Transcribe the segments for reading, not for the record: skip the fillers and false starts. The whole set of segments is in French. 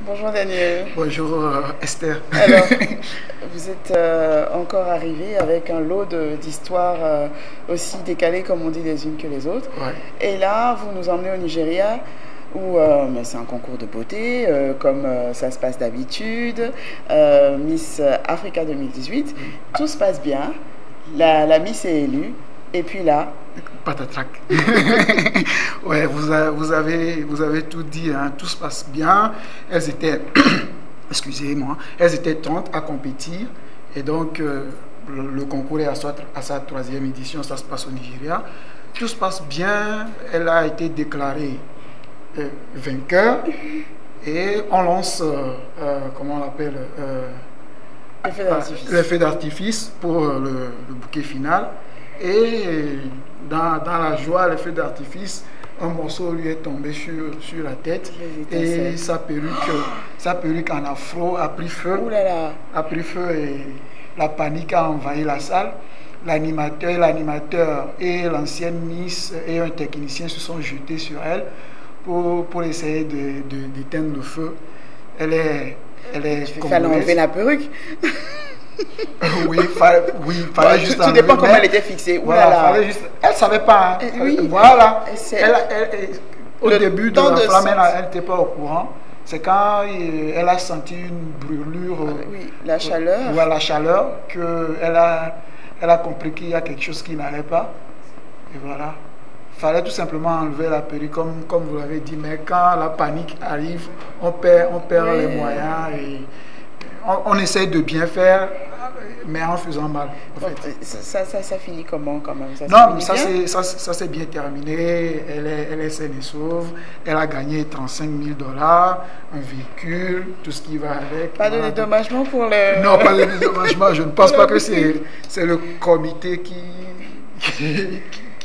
Bonjour Daniel. Bonjour Esther. Alors, vous êtes encore arrivé avec un lot d'histoires aussi décalées, comme on dit, les unes que les autres. Ouais. Et là, vous nous emmenez au Nigeria, où c'est un concours de beauté, comme ça se passe d'habitude. Miss Africa 2018. Tout se passe bien. La Miss est élue. Et puis là... Patatrac. Ouais, vous avez tout dit, hein. Tout se passe bien. Elles étaient, excusez-moi, elles étaient 30 à compétir. Et donc, le concours est à sa troisième édition. Ça se passe au Nigeria. Tout se passe bien. Elle a été déclarée vainqueur. Et on lance, comment on l'appelle, l'effet d'artifice pour le bouquet final. Et dans la joie, l'effet d'artifice, un morceau lui est tombé sur la tête et sa perruque en afro a pris feu. Ouh là là. A pris feu et la panique a envahi la salle. L'animateur et l'ancienne Miss et un technicien se sont jetés sur elle pour essayer d'éteindre le feu. Elle est Il fallait enlever la perruque. Oui, fallait juste tout dépend comment elle était fixée. Voilà, elle savait pas. Hein. Oui. Voilà. Au début de la flamme, elle n'était pas au courant. C'est quand elle a senti une brûlure. Oui, la chaleur. La chaleur, qu'elle a compris qu'il y a quelque chose qui n'allait pas. Et voilà. Il fallait tout simplement enlever la perruque, comme vous l'avez dit. Mais quand la panique arrive, on perd les moyens et on essaie de bien faire, mais en faisant mal. En fait. Ça finit comment quand même? Ça s'est bien terminé. Elle est saine et sauve. Elle a gagné $35 000, un véhicule, tout ce qui va avec. Pas de dédommagement pour le... Non, pas de dédommagement. Je ne pense pas que c'est le comité qui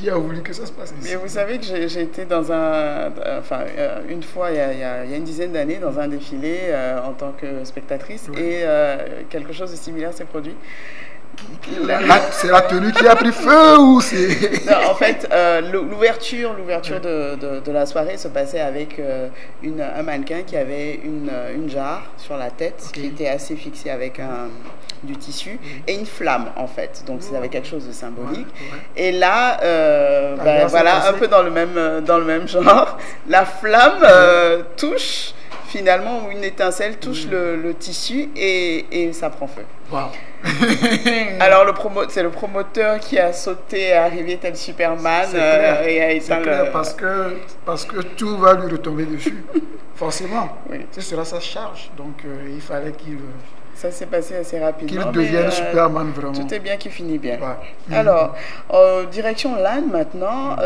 a voulu que ça se passe ici. Mais vous savez que j'ai été dans une fois, il y a une dizaine d'années, dans un défilé en tant que spectatrice, oui. Et quelque chose de similaire s'est produit. C'est la tenue qui a pris feu ou c'est... Non, en fait, l'ouverture de la soirée se passait avec un mannequin qui avait une jarre sur la tête, qui était assez fixée avec du tissu et une flamme en fait, donc c'était quelque chose de symbolique. Et là, voilà, un peu dans le même genre, la flamme touche finalement, une étincelle touche le tissu et ça prend feu. Wow. Alors c'est le promoteur qui a sauté, arrivé tel Superman et a éteint le... parce que tout va lui retomber dessus, forcément. Oui. C'est cela sa charge, donc il fallait qu'il... Ça s'est passé assez rapidement. Qu'il devienne Superman, vraiment. Tout est bien qui finit bien. Ouais. Alors, direction l'Inde maintenant,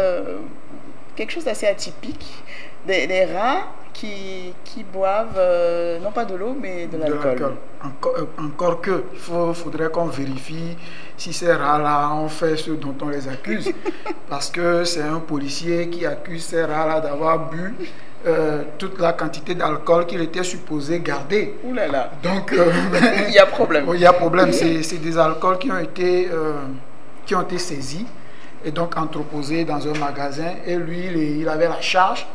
quelque chose d'assez atypique. Des rats qui boivent, non pas de l'eau, mais de l'alcool. Encore que, faudrait qu'on vérifie si ces rats-là ont fait ce dont on les accuse. Parce que c'est un policier qui accuse ces rats-là d'avoir bu toute la quantité d'alcool qu'il était supposé garder. Ouh là là. Donc, il y a problème. Il y a problème. C'est des alcools qui ont été saisis et donc entreposés dans un magasin. Et lui, il avait la charge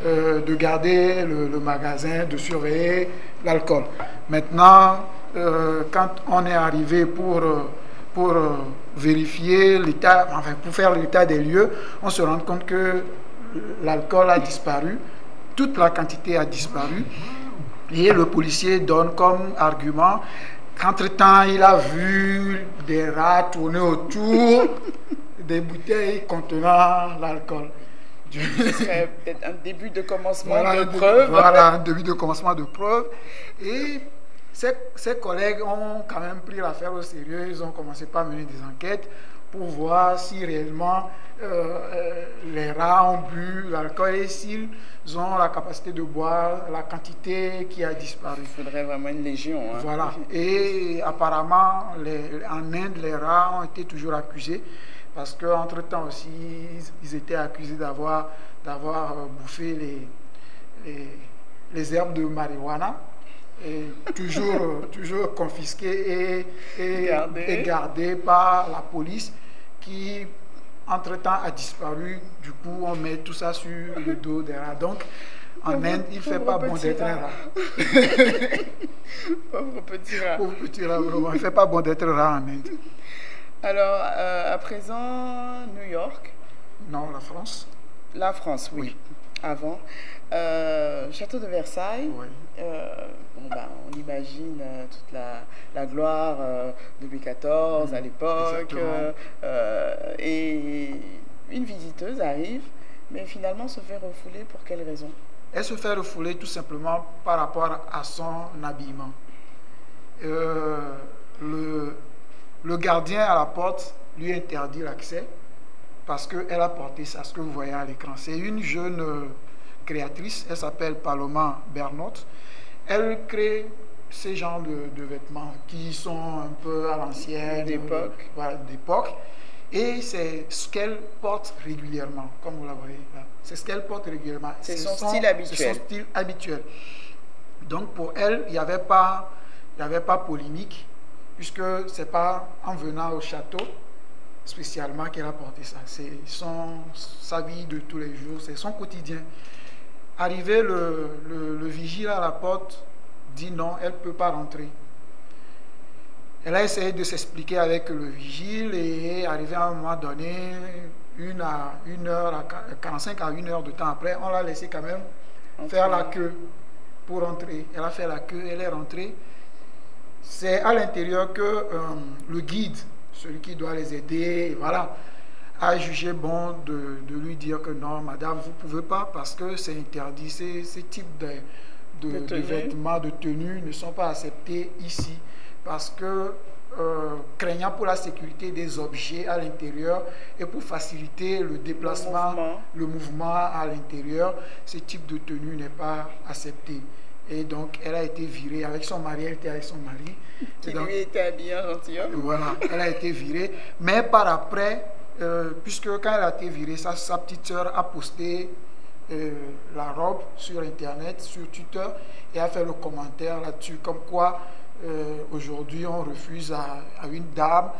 de garder le magasin, de surveiller l'alcool. Maintenant, quand on est arrivé pour vérifier l'état, enfin pour faire l'état des lieux, on se rend compte que l'alcool a disparu, toute la quantité a disparu, et le policier donne comme argument qu'entre-temps, il a vu des rats tourner autour des bouteilles contenant l'alcool. Ce serait peut-être un début de commencement de preuve. Voilà, un début de commencement de preuve. Et ses collègues ont quand même pris l'affaire au sérieux. Ils ont commencé par mener des enquêtes pour voir si réellement les rats ont bu l'alcool et s'ils ont la capacité de boire la quantité qui a disparu. Il faudrait vraiment une légion. Hein. Voilà. Et apparemment, en Inde, les rats ont été toujours accusés. Parce qu'entre-temps aussi, ils étaient accusés d'avoir bouffé les herbes de marijuana, et toujours confisquées et gardées par la police qui, entre-temps, a disparu. Du coup, on met tout ça sur le dos des rats. Donc, En Inde, il ne fait pas bon d'être un rat. Pauvre petit rat. Pauvre petit rat, vraiment. Il ne fait pas bon d'être rat en Inde. Alors, à présent, New York. Non, la France. La France, oui. Avant. Château de Versailles. Oui. On imagine toute la gloire de Louis XIV à l'époque. Et une visiteuse arrive, mais finalement se fait refouler pour quelle raison? Elle se fait refouler tout simplement par rapport à son habillement. Le gardien à la porte lui interdit l'accès parce qu'elle a porté ça, ce que vous voyez à l'écran. C'est une jeune créatrice, elle s'appelle Paloma Bernotte. Elle crée ces genres de vêtements qui sont un peu à l'ancienne, d'époque. Voilà, d'époque. Et c'est ce qu'elle porte régulièrement, comme vous la voyez là. C'est ce qu'elle porte régulièrement. C'est son style habituel. C'est son style habituel. Donc pour elle, il n'y avait pas polémique, puisque ce n'est pas en venant au château spécialement qu'elle a porté ça. C'est sa vie de tous les jours, c'est son quotidien. Arrivé, le vigile à la porte dit non, elle ne peut pas rentrer. Elle a essayé de s'expliquer avec le vigile et arrivé à un moment donné, 45 à 1 heure de temps après, on l'a laissé quand même faire la queue pour rentrer. Elle a fait la queue, elle est rentrée. C'est à l'intérieur que le guide, celui qui doit les aider, voilà, a jugé bon de lui dire que non, madame, vous ne pouvez pas parce que c'est interdit. Ces types de vêtements, de tenues ne sont pas acceptés ici parce que craignant pour la sécurité des objets à l'intérieur et pour faciliter le déplacement, le mouvement à l'intérieur, ce type de tenue n'est pas accepté. Et donc, elle a été virée avec son mari, elle était avec son mari. Qui lui était habillé en gentilhomme. Voilà, elle a été virée. Mais par après, puisque quand elle a été virée, sa petite sœur a posté la robe sur Internet, sur Twitter, et a fait le commentaire là-dessus, comme quoi aujourd'hui on refuse à une dame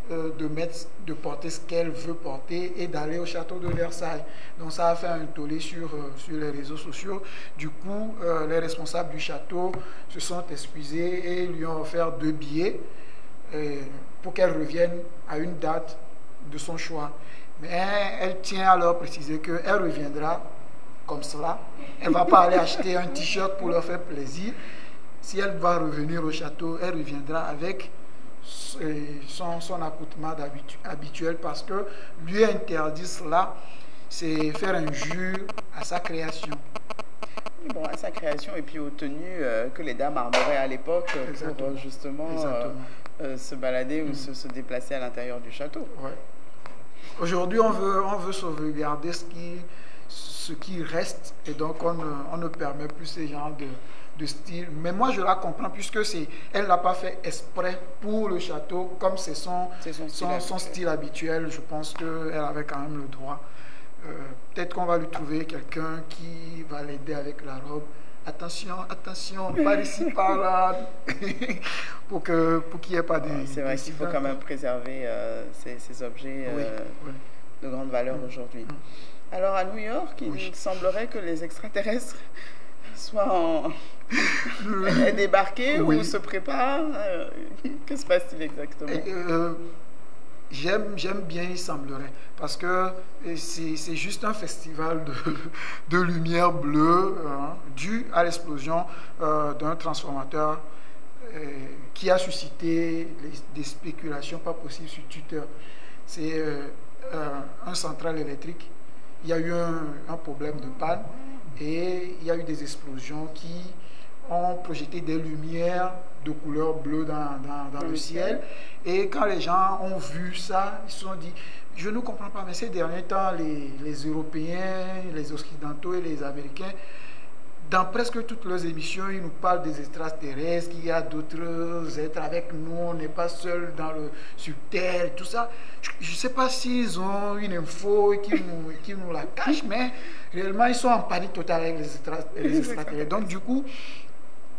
de porter ce qu'elle veut porter et d'aller au château de Versailles. Donc ça a fait un tollé sur les réseaux sociaux. Du coup, les responsables du château se sont excusés et lui ont offert 2 billets pour qu'elle revienne à une date de son choix. Mais elle tient à leur préciser qu'elle reviendra comme cela. Elle ne va pas aller acheter un t-shirt pour leur faire plaisir. Si elle va revenir au château, elle reviendra avec son accoutrement habituel parce que lui interdit cela, c'est faire injure à sa création. Bon, à sa création et puis aux tenues que les dames arboraient à l'époque pour justement se balader ou se déplacer à l'intérieur du château. Ouais. Aujourd'hui, on veut sauvegarder ce qui reste et donc on ne permet plus ce genre de style. Mais moi, je la comprends puisque elle l'a pas fait exprès pour le château, comme c'est son style habituel. Je pense qu'elle avait quand même le droit. Peut-être qu'on va lui trouver quelqu'un qui va l'aider avec la robe. Attention, par ici, par là, pour qu'il n'y ait pas de... C'est vrai qu'il faut quand même préserver ces objets de grande valeur aujourd'hui. Alors à New York, il semblerait que les extraterrestres soient débarqués ou se préparent. Que se passe-t-il exactement? J'aime bien, il semblerait, parce que c'est juste un festival de lumière bleue dû à l'explosion d'un transformateur qui a suscité des spéculations pas possibles sur Twitter. C'est un central électrique. Il y a eu un problème de panne et il y a eu des explosions qui ont projeté des lumières de couleur bleue dans le ciel. Et quand les gens ont vu ça, ils se sont dit, je ne comprends pas, mais ces derniers temps, les Européens, les Occidentaux et les Américains, dans presque toutes leurs émissions, ils nous parlent des extraterrestres, qu'il y a d'autres êtres avec nous, on n'est pas seul sur Terre, tout ça. Je ne sais pas s'ils ont une info qui nous la cachent, mais réellement, ils sont en panique totale avec les extraterrestres. Donc, du coup,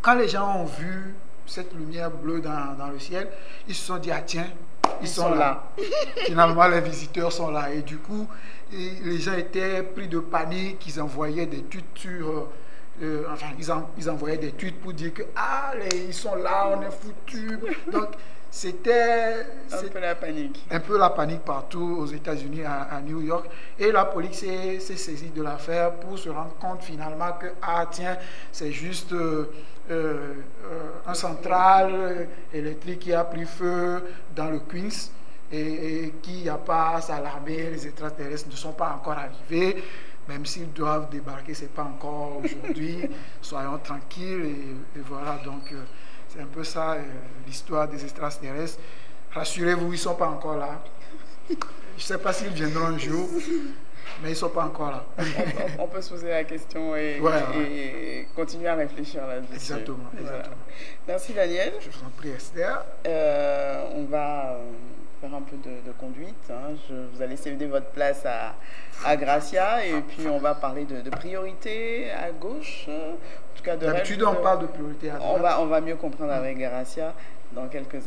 quand les gens ont vu cette lumière bleue dans le ciel, ils se sont dit, ah tiens, ils sont là. Finalement, les visiteurs sont là. Et du coup, les gens étaient pris de panique, ils envoyaient des tweets enfin, ils envoyaient des tweets pour dire que ah, ils sont là, on est foutus. Donc, c'était un peu la panique. Un peu la panique partout aux États-Unis, à New York. Et la police s'est saisie de l'affaire pour se rendre compte finalement que, ah tiens, c'est juste un central électrique qui a pris feu dans le Queens et qui n'a pas à s'alarmer, les extraterrestres ne sont pas encore arrivés. Même s'ils doivent débarquer, ce n'est pas encore aujourd'hui. Soyons tranquilles. Et voilà, donc c'est un peu ça l'histoire des extraterrestres. Rassurez-vous, ils ne sont pas encore là. Je ne sais pas s'ils viendront un jour, mais ils ne sont pas encore là. On peut se poser la question et continuer à réfléchir là-dessus. Exactement. Voilà. Merci Daniel. Je vous en prie Esther. On va faire un peu de conduite. Hein. Je vous allez céder votre place à Gracia et puis on va parler de priorité à gauche. En tout cas, d'habitude on parle de priorité à droite. On va mieux comprendre avec Gracia dans quelques